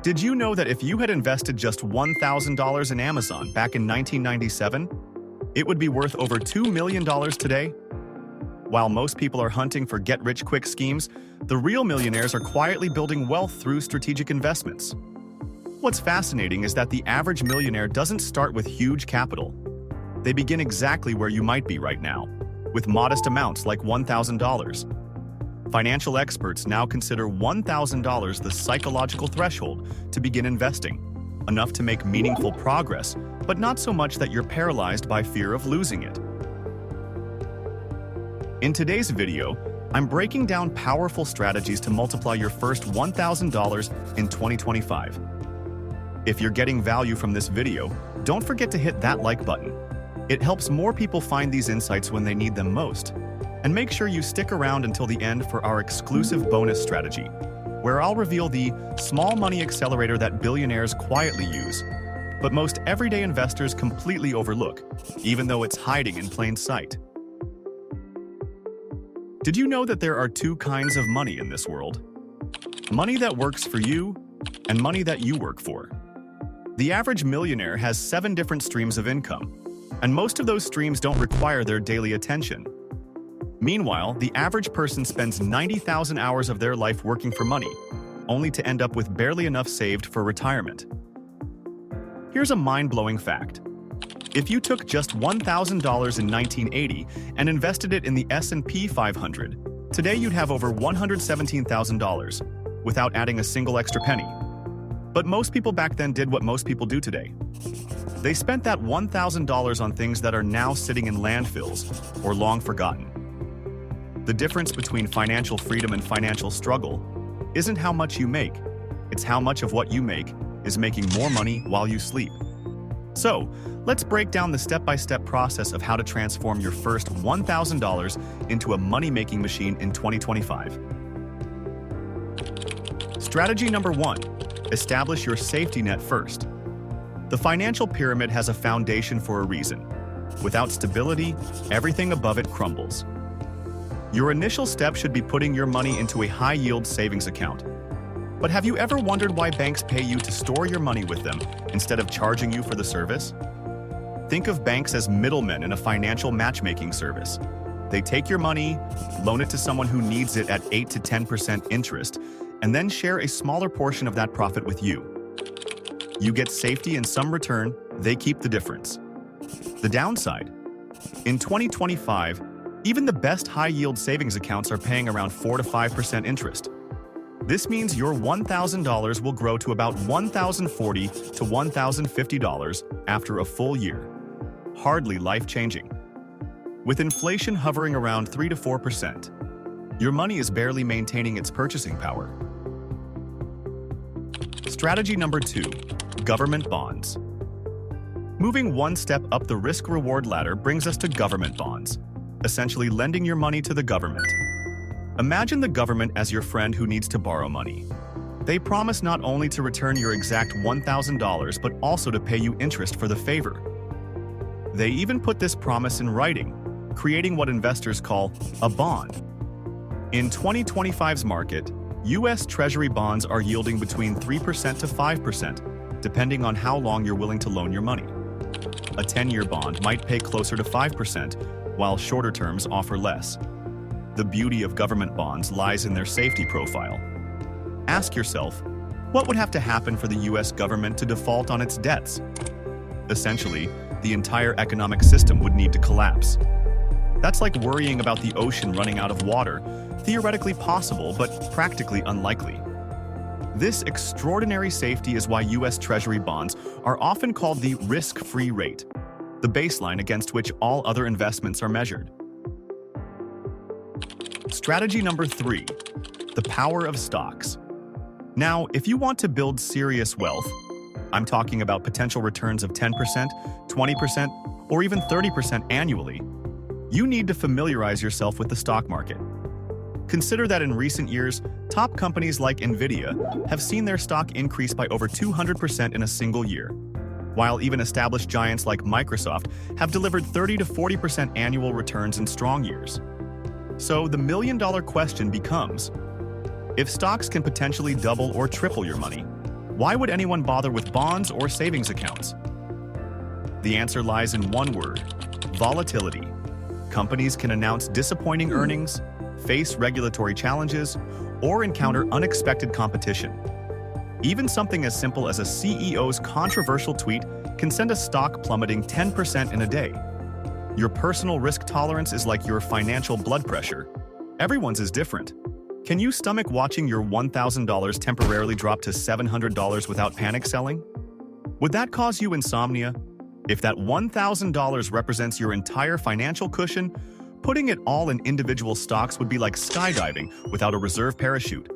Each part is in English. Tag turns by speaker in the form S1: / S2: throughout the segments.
S1: Did you know that if you had invested just $1,000 in Amazon back in 1997, it would be worth over $2 million today? While most people are hunting for get-rich-quick schemes, the real millionaires are quietly building wealth through strategic investments. What's fascinating is that the average millionaire doesn't start with huge capital. They begin exactly where you might be right now, with modest amounts like $1,000. Financial experts now consider $1,000 the psychological threshold to begin investing, enough to make meaningful progress, but not so much that you're paralyzed by fear of losing it. In today's video, I'm breaking down powerful strategies to multiply your first $1,000 in 2025. If you're getting value from this video, don't forget to hit that like button. It helps more people find these insights when they need them most. And make sure you stick around until the end for our exclusive bonus strategy, where I'll reveal the small money accelerator that billionaires quietly use, but most everyday investors completely overlook, even though it's hiding in plain sight. Did you know that there are two kinds of money in this world? Money that works for you and money that you work for. The average millionaire has 7 different streams of income, and most of those streams don't require their daily attention. Meanwhile, the average person spends 90,000 hours of their life working for money, only to end up with barely enough saved for retirement. Here's a mind-blowing fact. If you took just $1,000 in 1980 and invested it in the S&P 500, today you'd have over $117,000, without adding a single extra penny. But most people back then did what most people do today. They spent that $1,000 on things that are now sitting in landfills or long forgotten. The difference between financial freedom and financial struggle isn't how much you make, it's how much of what you make is making more money while you sleep. So, let's break down the step-by-step process of how to transform your first $1,000 into a money-making machine in 2025. Strategy number 1. Establish your safety net first. The financial pyramid has a foundation for a reason. Without stability, everything above it crumbles. Your initial step should be putting your money into a high-yield savings account. But have you ever wondered why banks pay you to store your money with them instead of charging you for the service? Think of banks as middlemen in a financial matchmaking service. They take your money, loan it to someone who needs it at 8 to 10% interest, and then share a smaller portion of that profit with you. You get safety and some return, they keep the difference. The downside? In 2025, even the best high-yield savings accounts are paying around 4 to 5% interest. This means your $1,000 will grow to about $1,040 to $1,050 after a full year. Hardly life-changing. With inflation hovering around 3 to 4%, your money is barely maintaining its purchasing power. Strategy number 2. Government bonds. Moving one step up the risk-reward ladder brings us to government bonds, essentially lending your money to the government. Imagine the government as your friend who needs to borrow money. They promise not only to return your exact $1,000, but also to pay you interest for the favor. They even put this promise in writing, creating what investors call a bond. In 2025's market, U.S. Treasury bonds are yielding between 3% to 5%, depending on how long you're willing to loan your money. A 10-year bond might pay closer to 5%, while shorter terms offer less. The beauty of government bonds lies in their safety profile. Ask yourself, what would have to happen for the US government to default on its debts? Essentially, the entire economic system would need to collapse. That's like worrying about the ocean running out of water, theoretically possible but practically unlikely. This extraordinary safety is why US Treasury bonds are often called the risk-free rate, the baseline against which all other investments are measured. Strategy number 3. The power of stocks. Now, if you want to build serious wealth, I'm talking about potential returns of 10%, 20%, or even 30% annually, you need to familiarize yourself with the stock market. Consider that in recent years, top companies like Nvidia have seen their stock increase by over 200% in a single year, while even established giants like Microsoft have delivered 30 to 40% annual returns in strong years. So the million-dollar question becomes, if stocks can potentially double or triple your money, Why would anyone bother with bonds or savings accounts? The answer lies in one word: volatility. Companies can announce disappointing earnings, face regulatory challenges, or encounter unexpected competition. Even something as simple as a CEO's controversial tweet can send a stock plummeting 10% in a day. Your personal risk tolerance is like your financial blood pressure. Everyone's is different. Can you stomach watching your $1,000 temporarily drop to $700 without panic selling? Would that cause you insomnia? If that $1,000 represents your entire financial cushion, putting it all in individual stocks would be like skydiving without a reserve parachute.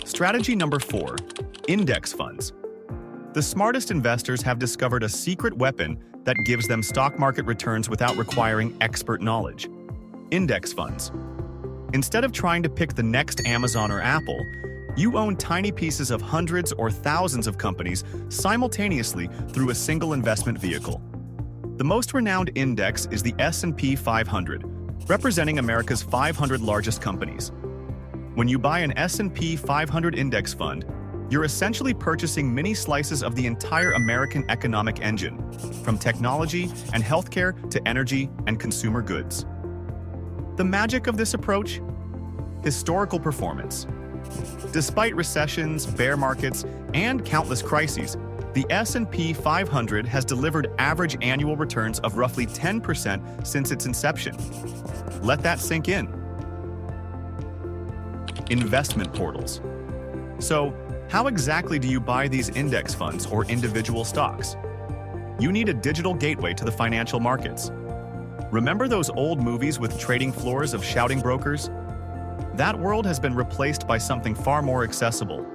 S1: Strategy number 4: index funds. The smartest investors have discovered a secret weapon that gives them stock market returns without requiring expert knowledge: index funds. Instead of trying to pick the next Amazon or Apple, you own tiny pieces of hundreds or thousands of companies simultaneously through a single investment vehicle. The most renowned index is the S&P 500, representing America's 500 largest companies. When you buy an S&P 500 index fund, you're essentially purchasing mini slices of the entire American economic engine, from technology and healthcare to energy and consumer goods. The magic of this approach? Historical performance. Despite recessions, bear markets, and countless crises, the S&P 500 has delivered average annual returns of roughly 10% since its inception. Let that sink in. Investment portals. So, how exactly do you buy these index funds or individual stocks? You need a digital gateway to the financial markets. Remember those old movies with trading floors of shouting brokers? That world has been replaced by something far more accessible.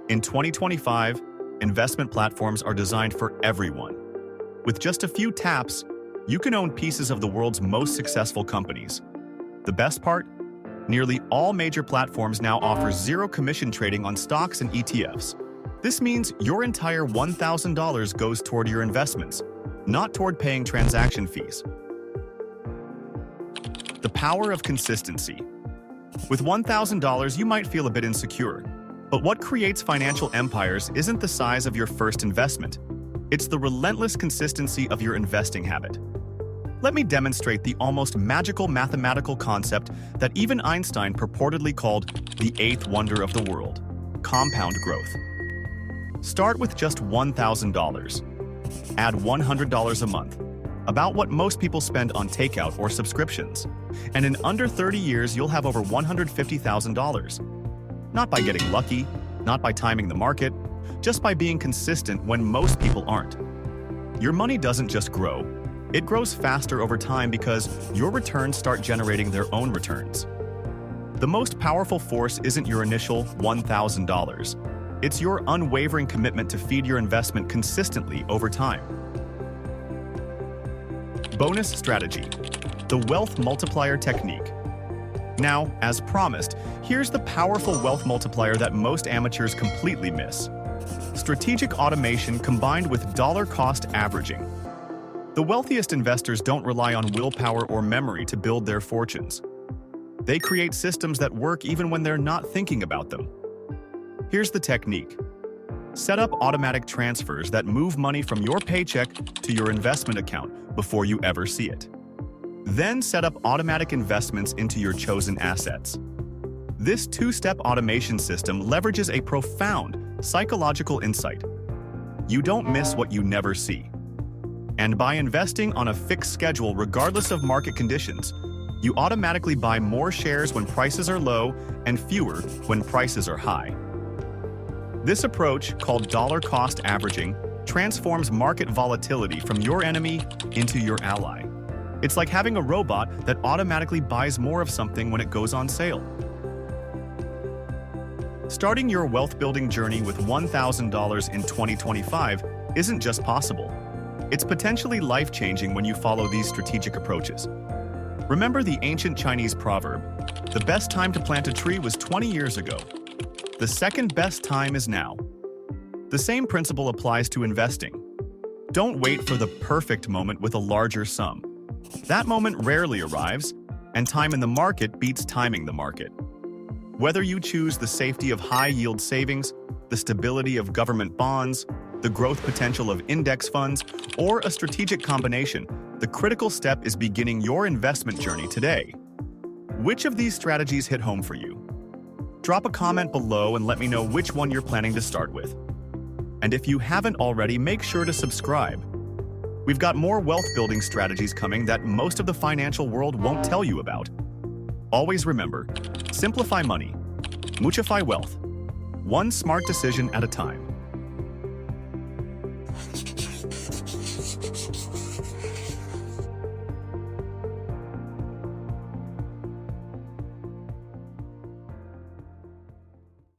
S1: In 2025, investment platforms are designed for everyone. With just a few taps, you can own pieces of the world's most successful companies. The best part? Nearly all major platforms now offer zero commission trading on stocks and ETFs. This means your entire $1,000 goes toward your investments, not toward paying transaction fees. The power of consistency. With $1,000, you might feel a bit insecure. But what creates financial empires isn't the size of your first investment. It's the relentless consistency of your investing habit. Let me demonstrate the almost magical mathematical concept that even Einstein purportedly called the eighth wonder of the world: compound growth. Start with just $1,000. Add $100 a month, about what most people spend on takeout or subscriptions. And in under 30 years, you'll have over $150,000. Not by getting lucky, not by timing the market, just by being consistent when most people aren't. Your money doesn't just grow. It grows faster over time because your returns start generating their own returns. The most powerful force isn't your initial $1,000. It's your unwavering commitment to feed your investment consistently over time. Bonus strategy: the wealth multiplier technique. Now, as promised, here's the powerful wealth multiplier that most amateurs completely miss: strategic automation combined with dollar-cost averaging. The wealthiest investors don't rely on willpower or memory to build their fortunes. They create systems that work even when they're not thinking about them. Here's the technique. Set up automatic transfers that move money from your paycheck to your investment account before you ever see it. Then set up automatic investments into your chosen assets. This two-step automation system leverages a profound psychological insight. You don't miss what you never see. And by investing on a fixed schedule regardless of market conditions, you automatically buy more shares when prices are low and fewer when prices are high. This approach, called dollar-cost averaging, transforms market volatility from your enemy into your ally. It's like having a robot that automatically buys more of something when it goes on sale. Starting your wealth-building journey with $1,000 in 2025 isn't just possible. It's potentially life-changing when you follow these strategic approaches. Remember the ancient Chinese proverb, "The best time to plant a tree was 20 years ago. The second best time is now." The same principle applies to investing. Don't wait for the perfect moment with a larger sum. That moment rarely arrives, and time in the market beats timing the market. Whether you choose the safety of high-yield savings, the stability of government bonds, the growth potential of index funds, or a strategic combination, the critical step is beginning your investment journey today. Which of these strategies hit home for you? Drop a comment below and let me know which one you're planning to start with. And if you haven't already, make sure to subscribe. We've got more wealth-building strategies coming that most of the financial world won't tell you about. Always remember, simplify money, Muchafy wealth, one smart decision at a time.